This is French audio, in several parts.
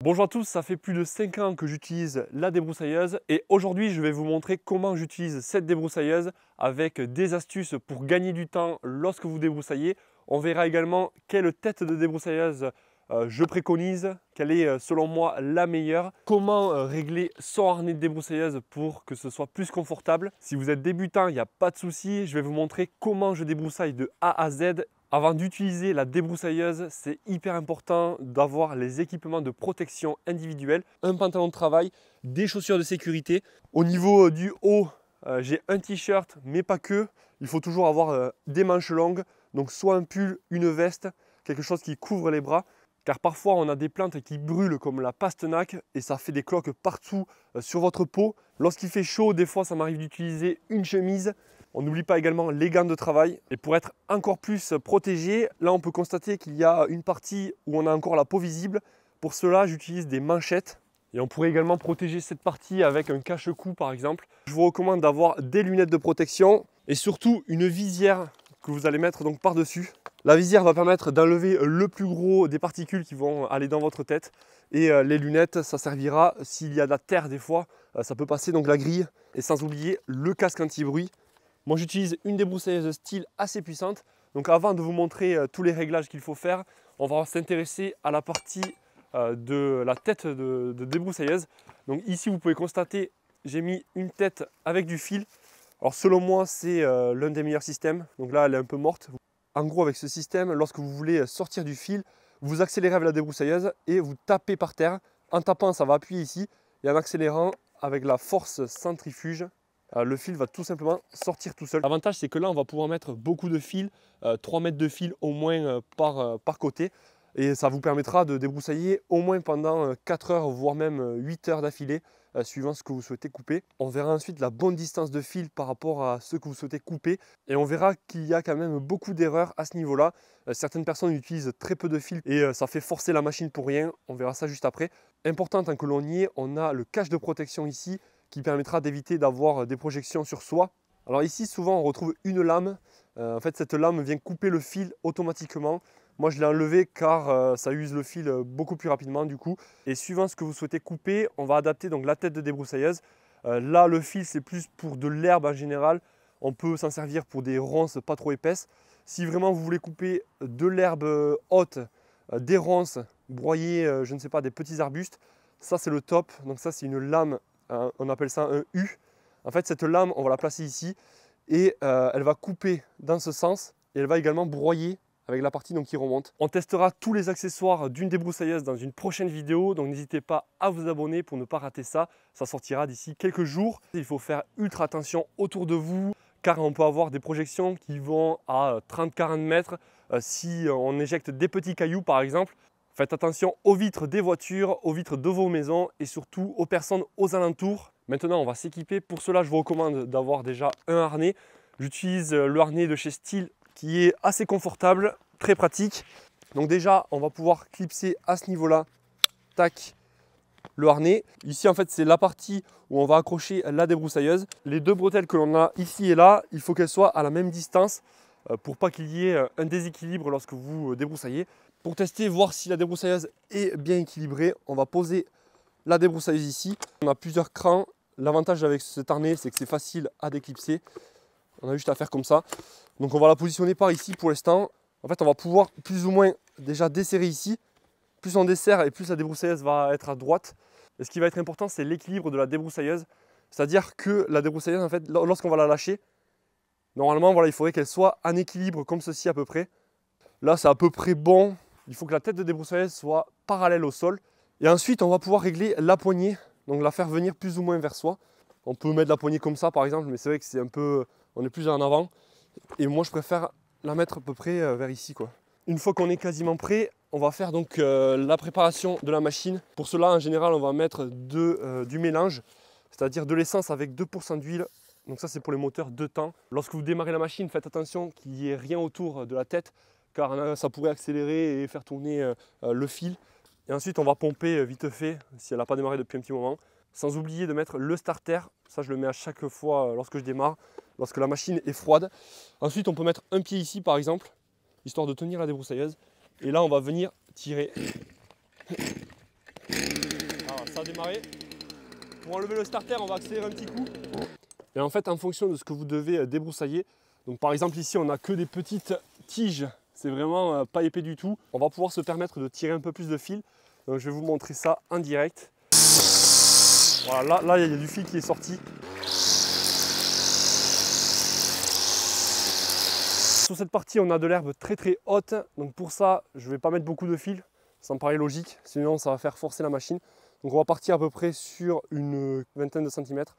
Bonjour à tous, ça fait plus de 5 ans que j'utilise la débroussailleuse et aujourd'hui je vais vous montrer comment j'utilise cette débroussailleuse avec des astuces pour gagner du temps lorsque vous débroussaillez. On verra également quelle tête de débroussailleuse je préconise, quelle est selon moi la meilleure, comment régler son harnais de débroussailleuse pour que ce soit plus confortable. Si vous êtes débutant, il n'y a pas de souci, je vais vous montrer comment je débroussaille de A à Z. Avant d'utiliser la débroussailleuse, c'est hyper important d'avoir les équipements de protection individuelle, un pantalon de travail, des chaussures de sécurité. Au niveau du haut, j'ai un t-shirt, mais pas que. Il faut toujours avoir des manches longues, donc soit un pull, une veste, quelque chose qui couvre les bras. Car parfois on a des plantes qui brûlent comme la pastenaque et ça fait des cloques partout sur votre peau. Lorsqu'il fait chaud, des fois ça m'arrive d'utiliser une chemise. On n'oublie pas également les gants de travail. Et pour être encore plus protégé, là on peut constater qu'il y a une partie où on a encore la peau visible. Pour cela, j'utilise des manchettes. Et on pourrait également protéger cette partie avec un cache-cou par exemple. Je vous recommande d'avoir des lunettes de protection et surtout une visière que vous allez mettre donc par-dessus. La visière va permettre d'enlever le plus gros des particules qui vont aller dans votre tête. Et les lunettes, ça servira s'il y a de la terre des fois. Ça peut passer donc la grille. Et sans oublier le casque anti-bruit. Moi j'utilise une débroussailleuse style assez puissante. Donc avant de vous montrer tous les réglages qu'il faut faire, on va s'intéresser à la partie de la tête de débroussailleuse. Donc ici vous pouvez constater, j'ai mis une tête avec du fil. Alors selon moi c'est l'un des meilleurs systèmes. Donc là elle est un peu morte. En gros avec ce système, lorsque vous voulez sortir du fil, vous accélérez avec la débroussailleuse et vous tapez par terre. En tapant ça va appuyer ici et en accélérant avec la force centrifuge, le fil va tout simplement sortir tout seul. L'avantage c'est que là on va pouvoir mettre beaucoup de fils, 3 mètres de fil au moins par côté. Et ça vous permettra de débroussailler au moins pendant 4 heures, voire même 8 heures d'affilée, suivant ce que vous souhaitez couper. On verra ensuite la bonne distance de fil par rapport à ce que vous souhaitez couper. Et on verra qu'il y a quand même beaucoup d'erreurs à ce niveau-là. Certaines personnes utilisent très peu de fil et ça fait forcer la machine pour rien. On verra ça juste après. Important, tant que l'on y est, on a le cache de protection ici qui permettra d'éviter d'avoir des projections sur soi. Alors ici, souvent, on retrouve une lame. En fait, cette lame vient couper le fil automatiquement. Moi, je l'ai enlevé car ça use le fil beaucoup plus rapidement du coup. Et suivant ce que vous souhaitez couper, on va adapter donc la tête de débroussailleuse. Là, le fil, c'est plus pour de l'herbe en général. On peut s'en servir pour des ronces pas trop épaisses. Si vraiment vous voulez couper de l'herbe haute, des ronces, broyer, je ne sais pas, des petits arbustes, ça c'est le top. Donc ça, c'est une lame, on appelle ça un U. En fait, cette lame, on va la placer ici et elle va couper dans ce sens et elle va également broyer avec la partie donc, qui remonte. On testera tous les accessoires d'une débroussailleuse dans une prochaine vidéo, donc n'hésitez pas à vous abonner pour ne pas rater ça. Ça sortira d'ici quelques jours. Il faut faire ultra attention autour de vous, car on peut avoir des projections qui vont à 30-40 mètres. Si on éjecte des petits cailloux par exemple, faites attention aux vitres des voitures, aux vitres de vos maisons et surtout aux personnes aux alentours. Maintenant, on va s'équiper. Pour cela, je vous recommande d'avoir déjà un harnais. J'utilise le harnais de chez Stihl qui est assez confortable, très pratique. Donc déjà, on va pouvoir clipser à ce niveau-là, tac, le harnais. Ici, en fait, c'est la partie où on va accrocher la débroussailleuse. Les deux bretelles que l'on a ici et là, il faut qu'elles soient à la même distance pour pas qu'il y ait un déséquilibre lorsque vous débroussaillez. Pour tester, voir si la débroussailleuse est bien équilibrée, on va poser la débroussailleuse ici. On a plusieurs crans. L'avantage avec cet harnais, c'est que c'est facile à déclipser. On a juste à faire comme ça. Donc on va la positionner par ici pour l'instant. En fait, on va pouvoir plus ou moins déjà desserrer ici. Plus on desserre et plus la débroussailleuse va être à droite. Et ce qui va être important, c'est l'équilibre de la débroussailleuse. C'est-à-dire que la débroussailleuse, en fait, lorsqu'on va la lâcher, normalement, voilà, il faudrait qu'elle soit en équilibre comme ceci à peu près. Là, c'est à peu près bon. Il faut que la tête de débroussailleuse soit parallèle au sol. Et ensuite, on va pouvoir régler la poignée. Donc la faire venir plus ou moins vers soi. On peut mettre la poignée comme ça par exemple, mais c'est vrai que c'est un peu, on est plus en avant. Et moi je préfère la mettre à peu près vers ici quoi. Une fois qu'on est quasiment prêt, on va faire donc la préparation de la machine. Pour cela en général on va mettre du mélange, c'est-à-dire de l'essence avec 2% d'huile. Donc ça c'est pour les moteurs 2 temps. Lorsque vous démarrez la machine, faites attention qu'il n'y ait rien autour de la tête, car ça pourrait accélérer et faire tourner le fil. Et ensuite, on va pomper vite fait si elle n'a pas démarré depuis un petit moment. Sans oublier de mettre le starter. Ça, je le mets à chaque fois lorsque je démarre, lorsque la machine est froide. Ensuite, on peut mettre un pied ici, par exemple, histoire de tenir la débroussailleuse. Et là, on va venir tirer. ça a démarré. Pour enlever le starter, on va accélérer un petit coup. Et en fait, en fonction de ce que vous devez débroussailler, donc par exemple ici, on n'a que des petites tiges, c'est vraiment pas épais du tout. On va pouvoir se permettre de tirer un peu plus de fil. Donc je vais vous montrer ça en direct. Voilà, là il y a du fil qui est sorti. Sur cette partie, on a de l'herbe très très haute. Donc pour ça, je ne vais pas mettre beaucoup de fil. Ça me paraît logique, sinon ça va faire forcer la machine. Donc on va partir à peu près sur une vingtaine de centimètres.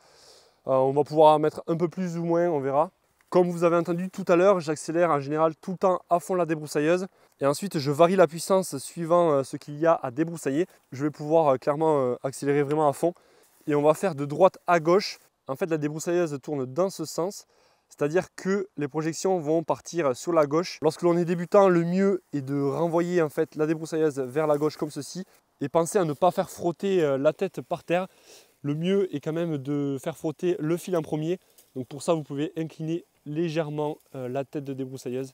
On va pouvoir mettre un peu plus ou moins, on verra. Comme vous avez entendu tout à l'heure, j'accélère en général tout le temps à fond la débroussailleuse. Et ensuite, je varie la puissance suivant ce qu'il y a à débroussailler. Je vais pouvoir clairement accélérer vraiment à fond. Et on va faire de droite à gauche. En fait, la débroussailleuse tourne dans ce sens. C'est-à-dire que les projections vont partir sur la gauche. Lorsque l'on est débutant, le mieux est de renvoyer en fait la débroussailleuse vers la gauche comme ceci. Et pensez à ne pas faire frotter la tête par terre. Le mieux est quand même de faire frotter le fil en premier. Donc pour ça, vous pouvez incliner légèrement la tête de débroussailleuse.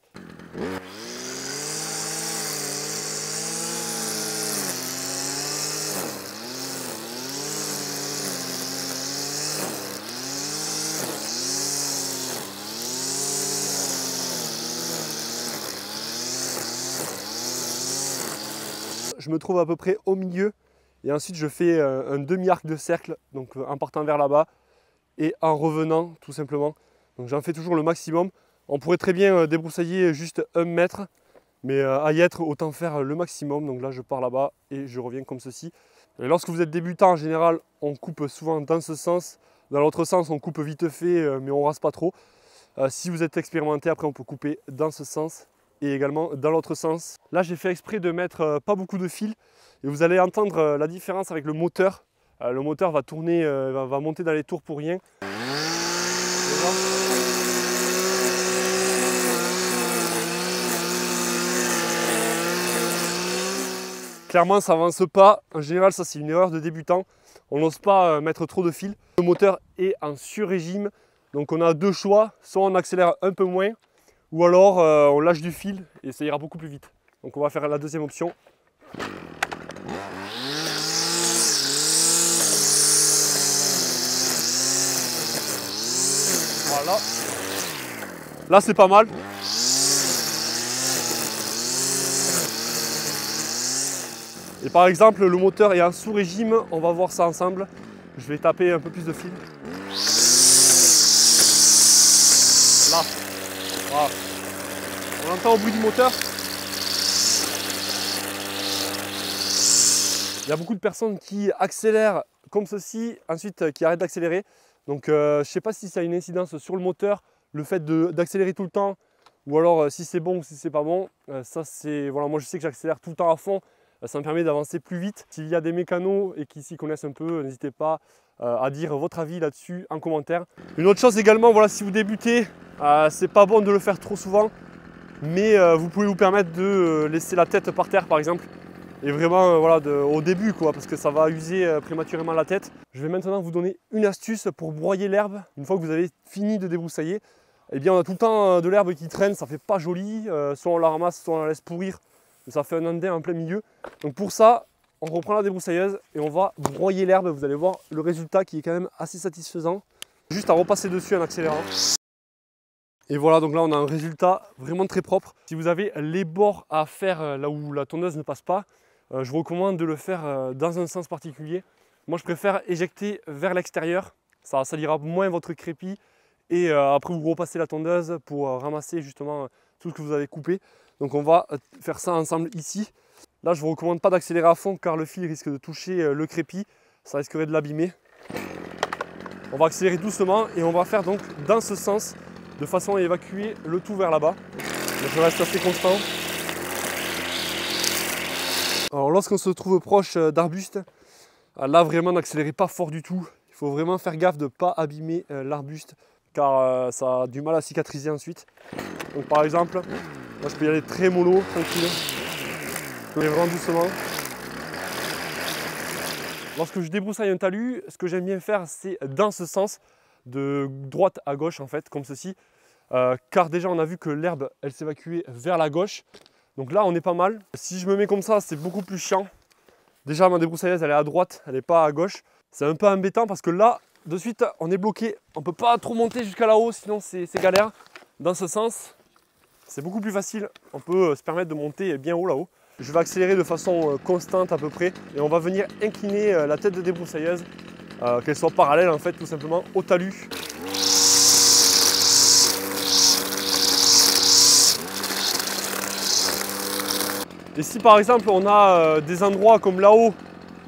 Je me trouve à peu près au milieu et ensuite je fais un demi-arc de cercle, donc en partant vers là-bas et en revenant tout simplement. Donc j'en fais toujours le maximum. On pourrait très bien débroussailler juste 1 mètre, mais à y être autant faire le maximum. Donc là je pars là-bas et je reviens comme ceci. Et lorsque vous êtes débutant en général, on coupe souvent dans ce sens. Dans l'autre sens on coupe vite fait mais on rase pas trop. Si vous êtes expérimenté, après on peut couper dans ce sens et également dans l'autre sens. Là j'ai fait exprès de mettre pas beaucoup de fil et vous allez entendre la différence avec le moteur. Le moteur va tourner, va monter dans les tours pour rien. Clairement ça avance pas, en général ça c'est une erreur de débutant. On n'ose pas mettre trop de fil. Le moteur est en sur-régime, donc on a deux choix, soit on accélère un peu moins, ou alors on lâche du fil et ça ira beaucoup plus vite. Donc on va faire la deuxième option. Voilà. Là c'est pas mal. Et par exemple le moteur est en sous-régime, on va voir ça ensemble. Je vais taper un peu plus de fil. Là. Voilà. On entend au bruit du moteur. Il y a beaucoup de personnes qui accélèrent comme ceci, ensuite qui arrêtent d'accélérer. Donc je ne sais pas si ça a une incidence sur le moteur, le fait d'accélérer tout le temps, ou alors si c'est bon ou si c'est pas bon. Ça c'est, voilà, moi je sais que j'accélère tout le temps à fond, ça me permet d'avancer plus vite. S'il y a des mécanos et qui s'y connaissent un peu, n'hésitez pas à dire votre avis là-dessus en commentaire. Une autre chose également, voilà, si vous débutez, c'est pas bon de le faire trop souvent, mais vous pouvez vous permettre de laisser la tête par terre par exemple. Et vraiment voilà, au début quoi, parce que ça va user prématurément la tête. Je vais maintenant vous donner une astuce pour broyer l'herbe. Une fois que vous avez fini de débroussailler, eh bien on a tout le temps de l'herbe qui traîne, ça fait pas joli. Soit on la ramasse, soit on la laisse pourrir. Ça fait un andin en plein milieu. Donc pour ça, on reprend la débroussailleuse et on va broyer l'herbe. Vous allez voir le résultat qui est quand même assez satisfaisant. Juste à repasser dessus en accélérant. Et voilà, donc là on a un résultat vraiment très propre. Si vous avez les bords à faire là où la tondeuse ne passe pas, je vous recommande de le faire dans un sens particulier. Moi je préfère éjecter vers l'extérieur, ça salira moins votre crépi et après vous repassez la tondeuse pour ramasser justement tout ce que vous avez coupé. Donc on va faire ça ensemble ici. Là je ne vous recommande pas d'accélérer à fond car le fil risque de toucher le crépi, ça risquerait de l'abîmer. On va accélérer doucement et on va faire donc dans ce sens de façon à évacuer le tout vers là-bas. Donc je reste assez constant. Alors lorsqu'on se trouve proche d'arbustes, là vraiment n'accélérez pas fort du tout. Il faut vraiment faire gaffe de ne pas abîmer l'arbuste car ça a du mal à cicatriser ensuite. Donc par exemple, là je peux y aller très mollo, tranquille. Je peux aller vraiment doucement. Lorsque je débroussaille un talus, ce que j'aime bien faire c'est dans ce sens, de droite à gauche en fait, comme ceci. Car déjà on a vu que l'herbe elle s'évacuait vers la gauche. Donc là on est pas mal. Si je me mets comme ça c'est beaucoup plus chiant. Déjà ma débroussailleuse elle est à droite, elle n'est pas à gauche. C'est un peu embêtant parce que là, de suite, on est bloqué. On ne peut pas trop monter jusqu'à là-haut, sinon c'est galère. Dans ce sens, c'est beaucoup plus facile. On peut se permettre de monter bien haut là-haut. Je vais accélérer de façon constante à peu près et on va venir incliner la tête de débroussailleuse, qu'elle soit parallèle en fait tout simplement au talus. Et si par exemple on a des endroits comme là-haut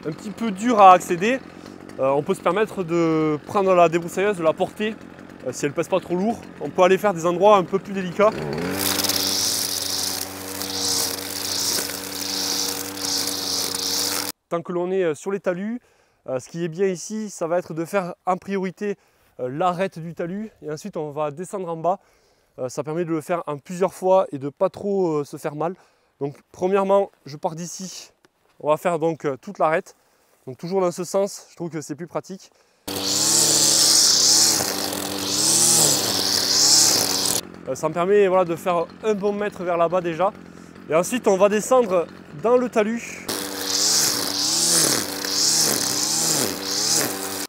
un petit peu durs à accéder, on peut se permettre de prendre la débroussailleuse, de la porter si elle ne pèse pas trop lourd. On peut aller faire des endroits un peu plus délicats. Tant que l'on est sur les talus, ce qui est bien ici, ça va être de faire en priorité l'arête du talus et ensuite on va descendre en bas. Ça permet de le faire en plusieurs fois et de ne pas trop se faire mal. Donc premièrement, je pars d'ici, on va faire donc toute l'arête. Donc toujours dans ce sens, je trouve que c'est plus pratique. Ça me permet voilà, de faire un bon mètre vers là-bas déjà. Et ensuite on va descendre dans le talus.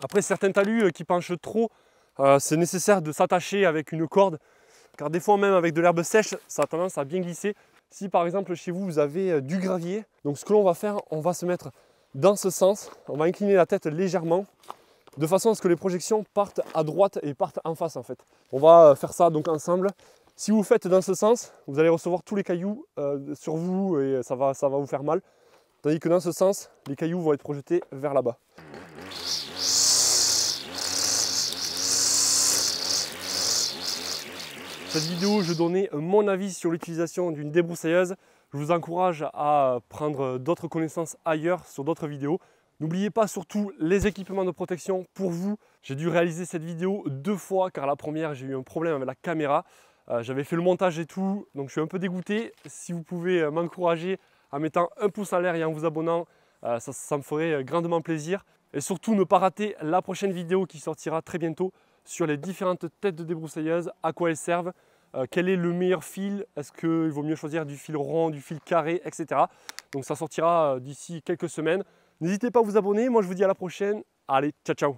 Après certains talus qui penchent trop, c'est nécessaire de s'attacher avec une corde. Car des fois même avec de l'herbe sèche, ça a tendance à bien glisser. Si par exemple chez vous, vous avez du gravier, donc ce que l'on va faire, on va se mettre dans ce sens, on va incliner la tête légèrement, de façon à ce que les projections partent à droite et partent en face en fait. On va faire ça donc ensemble. Si vous faites dans ce sens, vous allez recevoir tous les cailloux sur vous et ça va vous faire mal. Tandis que dans ce sens, les cailloux vont être projetés vers là-bas. Cette vidéo, je donnais mon avis sur l'utilisation d'une débroussailleuse. Je vous encourage à prendre d'autres connaissances ailleurs sur d'autres vidéos. N'oubliez pas surtout les équipements de protection pour vous. J'ai dû réaliser cette vidéo 2 fois car la première, j'ai eu un problème avec la caméra. J'avais fait le montage et tout, donc je suis un peu dégoûté. Si vous pouvez m'encourager en mettant un pouce en l'air et en vous abonnant, ça me ferait grandement plaisir. Et surtout, ne pas rater la prochaine vidéo qui sortira très bientôt sur les différentes têtes de débroussailleuse, à quoi elles servent, quel est le meilleur fil, est-ce qu'il vaut mieux choisir du fil rond, du fil carré, etc. Donc ça sortira d'ici quelques semaines. N'hésitez pas à vous abonner, moi je vous dis à la prochaine. Allez, ciao ciao.